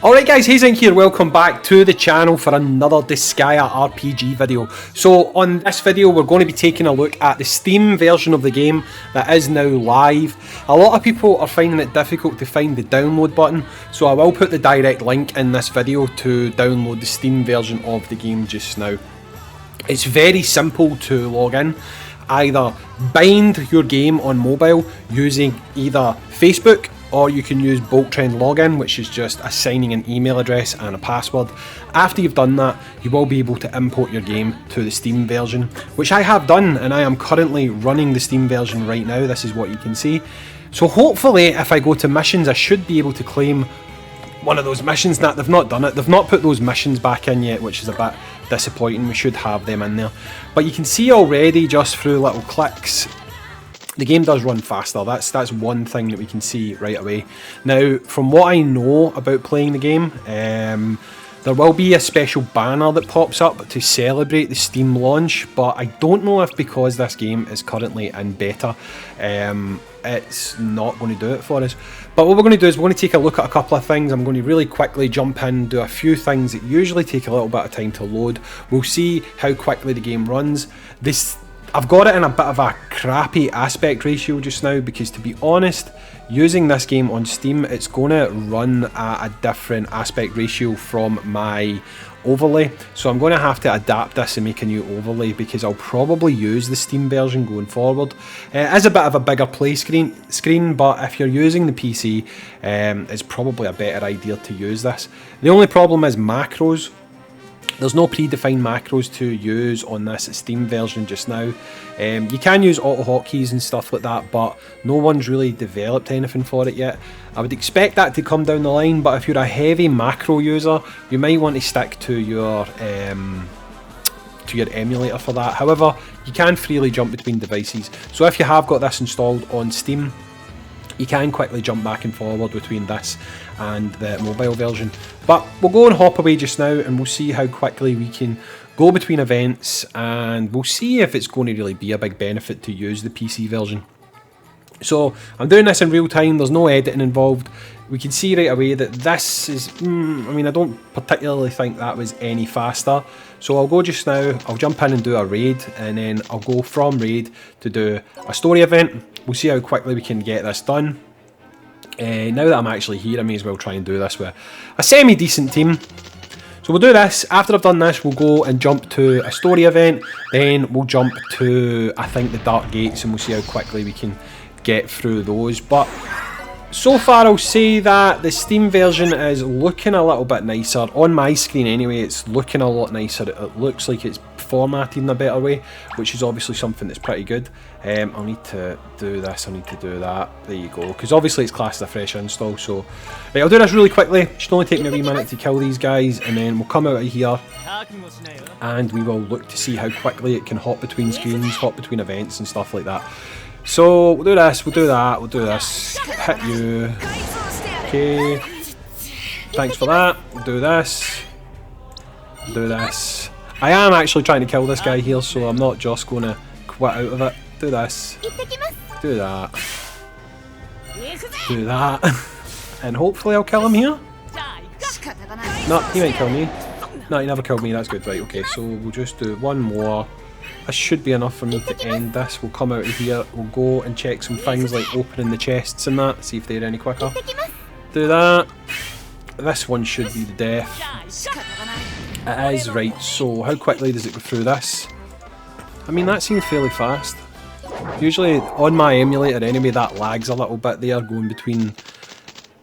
Alright guys, Hayzink here, welcome back to the channel for another Disgaearpg video. So on this video we're going to be taking a look at the Steam version of the game that is now live. A lot of people are finding it difficult to find the download button, so I will put the direct link in this video to download the Steam version of the game just now. It's very simple to log in. Either bind your game on mobile using either Facebook, or you can use Bolt Trend Login, which is just assigning an email address and a password. After you've done that, you will be able to import your game to the Steam version, which I have done, and I am currently running the Steam version right now. This is what you can see. So hopefully, if I go to missions, I should be able to claim one of those missions. That they've not done it. They've not put those missions back in yet, which is a bit disappointing. We should have them in there. But you can see already, just through little clicks, the game does run faster. That's one thing that we can see right away. Now, from what I know about playing the game, there will be a special banner that pops up to celebrate the Steam launch, but I don't know if because this game is currently in beta, it's not going to do it for us. But what we're going to do is we're going to take a look at a couple of things. I'm going to really quickly jump in, do a few things that usually take a little bit of time to load. We'll see how quickly the game runs. I've got it in a bit of a crappy aspect ratio just now because, to be honest, using this game on Steam, it's going to run at a different aspect ratio from my overlay. So I'm going to have to adapt this and make a new overlay because I'll probably use the Steam version going forward. It is a bit of a bigger play screen, but if you're using the PC, it's probably a better idea to use this. The only problem is macros. There's no predefined macros to use on this Steam version just now. You can use auto hotkeys and stuff like that, but no one's really developed anything for it yet. I would expect that to come down the line, but if you're a heavy macro user, you might want to stick to your emulator for that. However, you can freely jump between devices. So if you have got this installed on Steam, you can quickly jump back and forward between this and the mobile version. But we'll go and hop away just now and we'll see how quickly we can go between events, and we'll see if it's going to really be a big benefit to use the PC version. So I'm doing this in real time, there's no editing involved. We can see right away that this is, I mean, I don't particularly think that was any faster. So I'll go just now, I'll jump in and do a raid, and then I'll go from raid to do a story event. We'll see how quickly we can get this done. Now that I'm actually here, I may as well try and do this with a semi-decent team. So we'll do this. After I've done this, we'll go and jump to a story event. Then we'll jump to, I think, the Dark Gates, and we'll see how quickly we can get through those. But so far, I'll say that the Steam version is looking a little bit nicer. On my screen anyway, it's looking a lot nicer. It looks like it's formatted in a better way, which is obviously something that's pretty good. I'll need to do this, I'll need to do that. There you go, because obviously it's classed as a fresh install. So right, I'll do this really quickly. It should only take me a wee minute to kill these guys, and then we'll come out of here and we will look to see how quickly it can hop between screens, hop between events and stuff like that. So we'll do this, we'll do that, we'll do this. Hit you. Okay. Thanks for that. We'll do this. We'll do this. I am actually trying to kill this guy here, so I'm not just going to quit out of it. Do this. Do that. Do that. And hopefully I'll kill him here. No, he might kill me. No, he never killed me. That's good. Right, okay, so we'll just do one more. This should be enough for me to end this. We'll come out of here. We'll go and check some things like opening the chests and that. See if they're any quicker. Do that. This one should be the death. It is, right, so how quickly does it go through this? I mean, that seems fairly fast. Usually on my emulator anyway, that lags a little bit there going between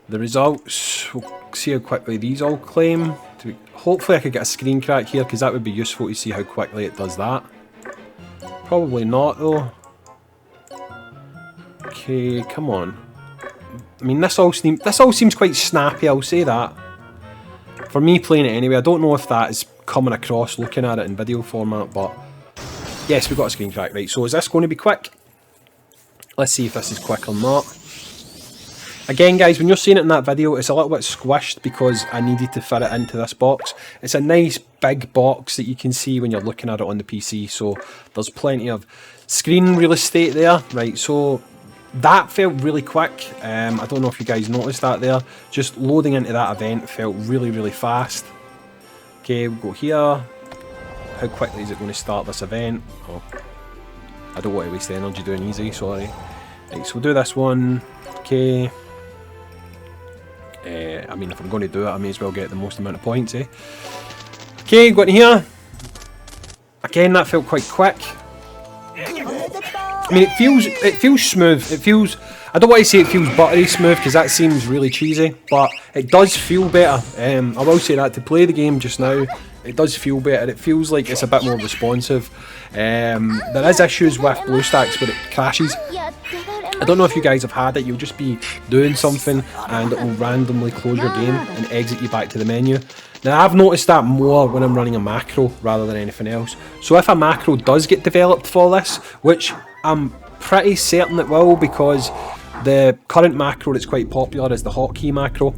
the results. We'll see how quickly these all claim. Hopefully I could get a screen crack here, because that would be useful to see how quickly it does that. Probably not though. Okay, come on. I mean, this all seems quite snappy, I'll say that. For me playing it anyway, I don't know if that is coming across looking at it in video format, but yes, we've got a screen crack. Right, so is this going to be quick? Let's see if this is quick or not. Again guys, when you're seeing it in that video, it's a little bit squished because I needed to fit it into this box. It's a nice big box that you can see when you're looking at it on the PC, so there's plenty of screen real estate there. Right, so that felt really quick. I don't know if you guys noticed that there. Just loading into that event felt really, really fast. Okay, we'll go here. How quickly is it going to start this event? Oh, I don't want to waste energy doing easy, sorry. Right, so we'll do this one. Okay. I mean, if I'm going to do it, I may as well get the most amount of points, eh? Okay, go in here. Again, that felt quite quick. I mean, it feels smooth. It feels, I don't want to say it feels buttery smooth because that seems really cheesy, but it does feel better. I will say that to play the game just now, it does feel better. It feels like it's a bit more responsive. There is issues with BlueStacks where it crashes. I don't know if you guys have had it. You'll just be doing something and it will randomly close your game and exit you back to the menu. Now, I've noticed that more when I'm running a macro rather than anything else. So if a macro does get developed for this, which I'm pretty certain it will, because the current macro that's quite popular is the hotkey macro.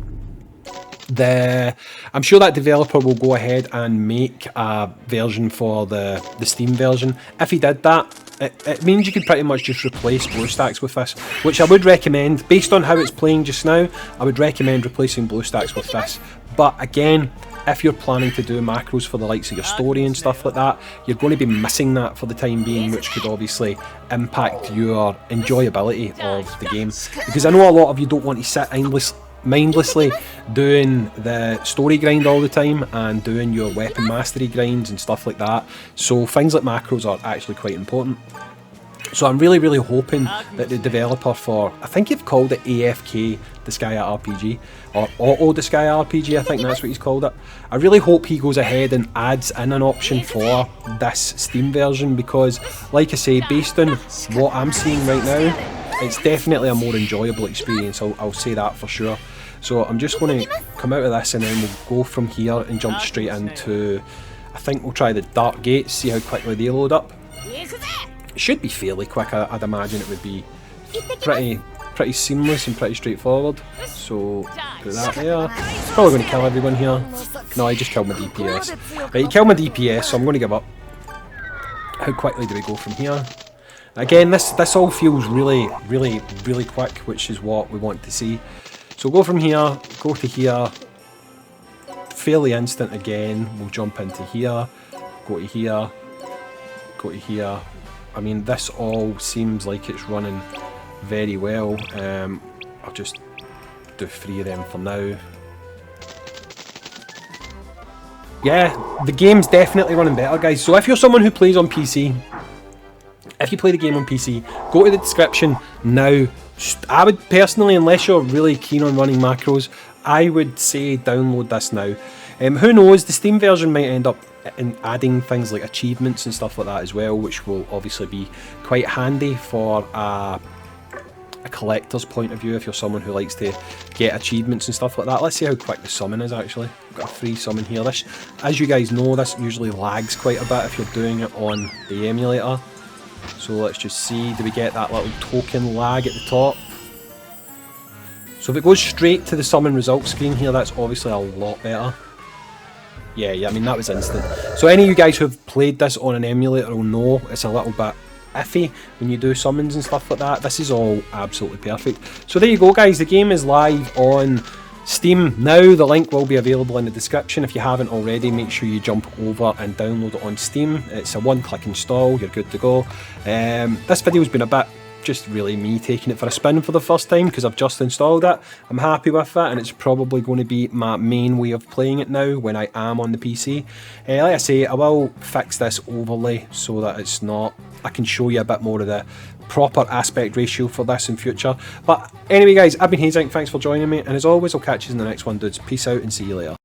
I'm sure that developer will go ahead and make a version for the Steam version. If he did that, it means you could pretty much just replace BlueStacks with this, which I would recommend. Based on how it's playing just now, I would recommend replacing BlueStacks with this. But again, if you're planning to do macros for the likes of your story and stuff like that, you're going to be missing that for the time being, which could obviously impact your enjoyability of the game. Because I know a lot of you don't want to sit mindlessly doing the story grind all the time and doing your weapon mastery grinds and stuff like that. So things like macros are actually quite important. So I'm really, really hoping that the developer for, I think you've called it AFK Disgaearpg, or Auto Disgaearpg, I think that's what he's called it. I really hope he goes ahead and adds in an option for this Steam version, because, like I say, based on what I'm seeing right now, it's definitely a more enjoyable experience, I'll say that for sure. So I'm just going to come out of this and then we'll go from here and jump straight into, I think we'll try the Dark Gates, see how quickly they load up. It should be fairly quick. I'd imagine it would be pretty seamless and pretty straightforward. So put that there. It's probably going to kill everyone here. No, I just killed my DPS. Right, he killed my DPS, so I'm going to give up. How quickly do we go from here? Again, this all feels really, really, really quick, which is what we want to see. So go from here, go to here. Fairly instant again. We'll jump into here, go to here, go to here. I mean, this all seems like it's running very well. I'll just do 3 of them for now. Yeah, the game's definitely running better, guys. So if you're someone who plays on PC, if you play the game on PC, go to the description now. I would personally, unless you're really keen on running macros, I would say download this now. Who knows, the Steam version might end up in adding things like achievements and stuff like that as well, which will obviously be quite handy for a collector's point of view, if you're someone who likes to get achievements and stuff like that. Let's see how quick the summon is actually. We've got a free summon here. This, as you guys know, this usually lags quite a bit if you're doing it on the emulator. So let's just see, do we get that little token lag at the top? So if it goes straight to the summon results screen here, that's obviously a lot better. Yeah, I mean, that was instant. So any of you guys who have played this on an emulator will know it's a little bit iffy when you do summons and stuff like that. This is all absolutely perfect. So there you go, guys. The game is live on Steam now. The link will be available in the description. If you haven't already, make sure you jump over and download it on Steam. It's a one-click install. You're good to go. This video's been a bit just really me taking it for a spin for the first time because I've just installed it. I'm happy with it, and it's probably going to be my main way of playing it now when I am on the PC. Like I say, I will fix this overlay so that it's not, I can show you a bit more of the proper aspect ratio for this in future. But anyway, guys, I've been Hayzink. Thanks for joining me, and as always, I'll catch you in the next one, dudes. Peace out and see you later.